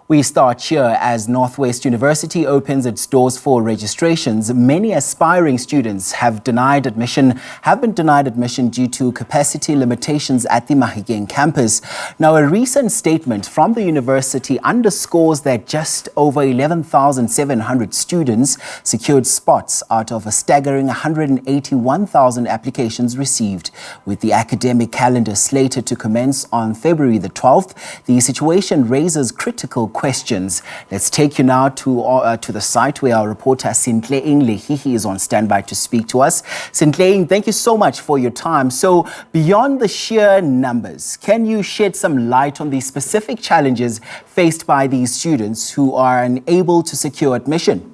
We start here as Northwest University opens its doors for registrations. Many aspiring students have been denied admission due to capacity limitations at the Mahikeng Campus. Now, a recent statement from the university underscores that just over 11,700 students secured spots out of a staggering 181,000 applications received. With the academic calendar slated to commence on February the 12th, the situation raises critical questions. Let's take you now to the site where our reporter Sentleeng Lehihi is on standby to speak to us. Sentleeng, thank you so much for your time. So, beyond the sheer numbers, can you shed some light on the specific challenges faced by these students who are unable to secure admission?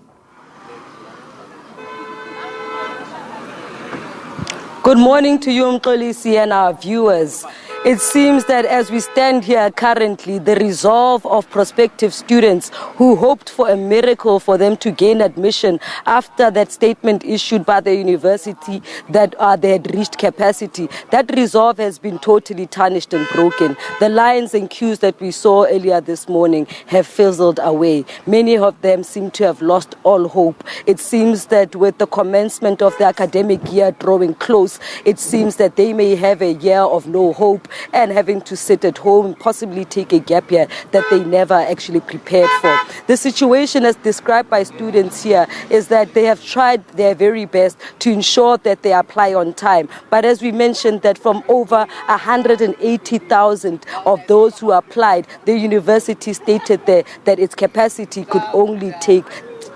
Good morning to you, Mxolisi, and our viewers. It seems that as we stand here currently, the resolve of prospective students who hoped for a miracle for them to gain admission after that statement issued by the university that they had reached capacity, that resolve has been totally tarnished and broken. The lines and queues that we saw earlier this morning have fizzled away. Many of them seem to have lost all hope. It seems that with the commencement of the academic year drawing close, it seems that they may have a year of no hope and having to sit at home, possibly take a gap year that they never actually prepared for. The situation as described by students here is that they have tried their very best to ensure that they apply on time. But as we mentioned, that from over 180,000 of those who applied, the university stated that its capacity could only take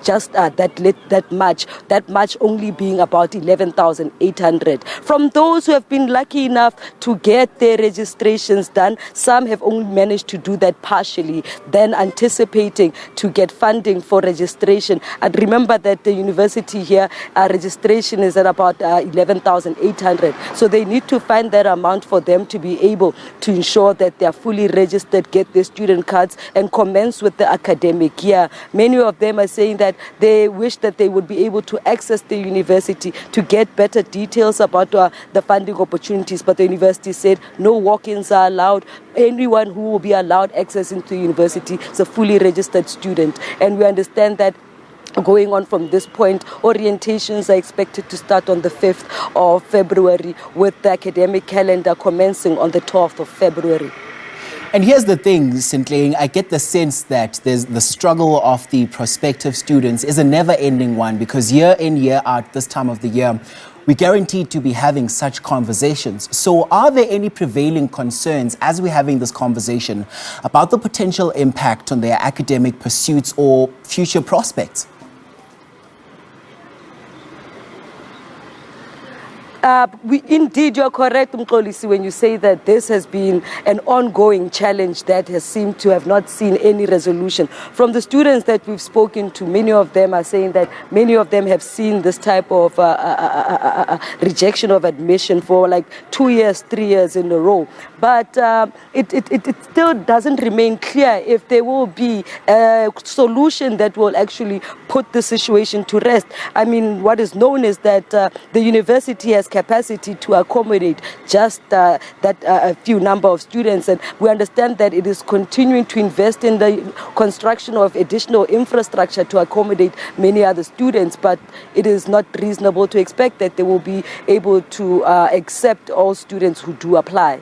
just that much only being about 11,800. From those who have been lucky enough to get their registrations done, some have only managed to do that partially, then anticipating to get funding for registration. And remember that the university here, registration is at about 11,800. So they need to find that amount for them to be able to ensure that they are fully registered, get their student cards, and commence with the academic year. Many of them are saying that they wish that they would be able to access the university to get better details about the funding opportunities, but the university said no walk-ins are allowed. Anyone who will be allowed access into the university is a fully registered student, and we understand that going on from this point, orientations are expected to start on the 5th of February with the academic calendar commencing on the 12th of February. And here's the thing, Sentleeng, I get the sense that there's the struggle of the prospective students is a never-ending one, because year in, year out, this time of the year, we're guaranteed to be having such conversations. So are there any prevailing concerns as we're having this conversation about the potential impact on their academic pursuits or future prospects? Indeed, you're correct, Mxolisi, when you say that this has been an ongoing challenge that has seemed to have not seen any resolution. From the students that we've spoken to, many of them are saying that many of them have seen this type of rejection of admission for like 2 years, 3 years in a row. But it still doesn't remain clear if there will be a solution that will actually put the situation to rest. I mean, what is known is that the university has capacity to accommodate just a few number of students, and we understand that it is continuing to invest in the construction of additional infrastructure to accommodate many other students, but it is not reasonable to expect that they will be able to accept all students who do apply.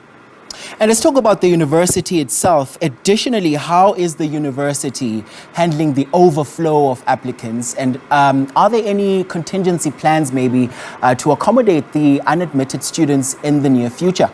And let's talk about the university itself. Additionally, how is the university handling the overflow of applicants? And are there any contingency plans maybe to accommodate the unadmitted students in the near future?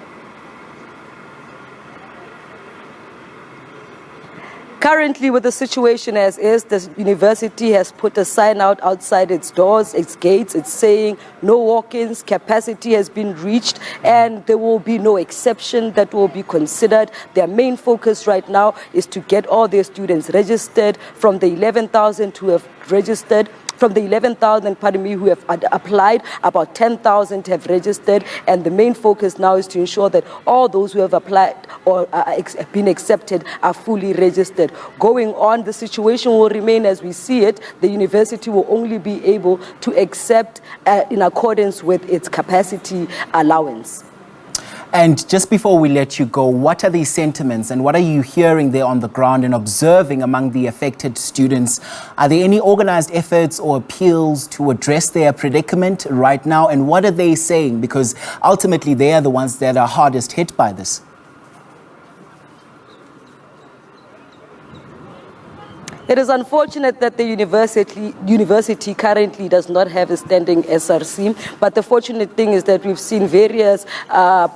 Currently, with the situation as is, the university has put a sign out outside its doors, its gates. It's saying no walk-ins, capacity has been reached, and there will be no exception that will be considered. Their main focus right now is to get all their students registered. From the 11,000 who have registered, from the 11,000, who have applied, about 10,000 have registered, and the main focus now is to ensure that all those who have applied or have been accepted are fully registered. Going on, the situation will remain as we see it. The university will only be able to accept in accordance with its capacity allowance. And just before we let you go, what are these sentiments and what are you hearing there on the ground and observing among the affected students? Are there any organized efforts or appeals to address their predicament right now? And what are they saying? Because ultimately they are the ones that are hardest hit by this. It is unfortunate that the university currently does not have a standing SRC, but the fortunate thing is that we've seen various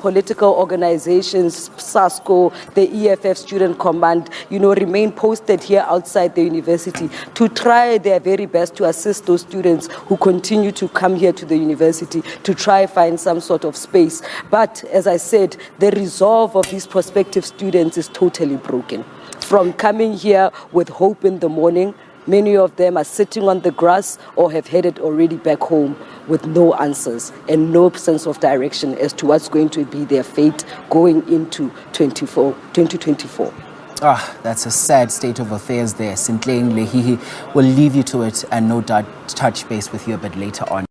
political organizations, SASCO, the EFF Student Command, remain posted here outside the university to try their very best to assist those students who continue to come here to the university to try find some sort of space. But as I said, the resolve of these prospective students is totally broken. From coming here with hope in the morning, many of them are sitting on the grass or have headed already back home with no answers and no sense of direction as to what's going to be their fate going into 2024. That's a sad state of affairs there. Sentleeng Lehihi, will leave you to it and no doubt touch base with you a bit later on.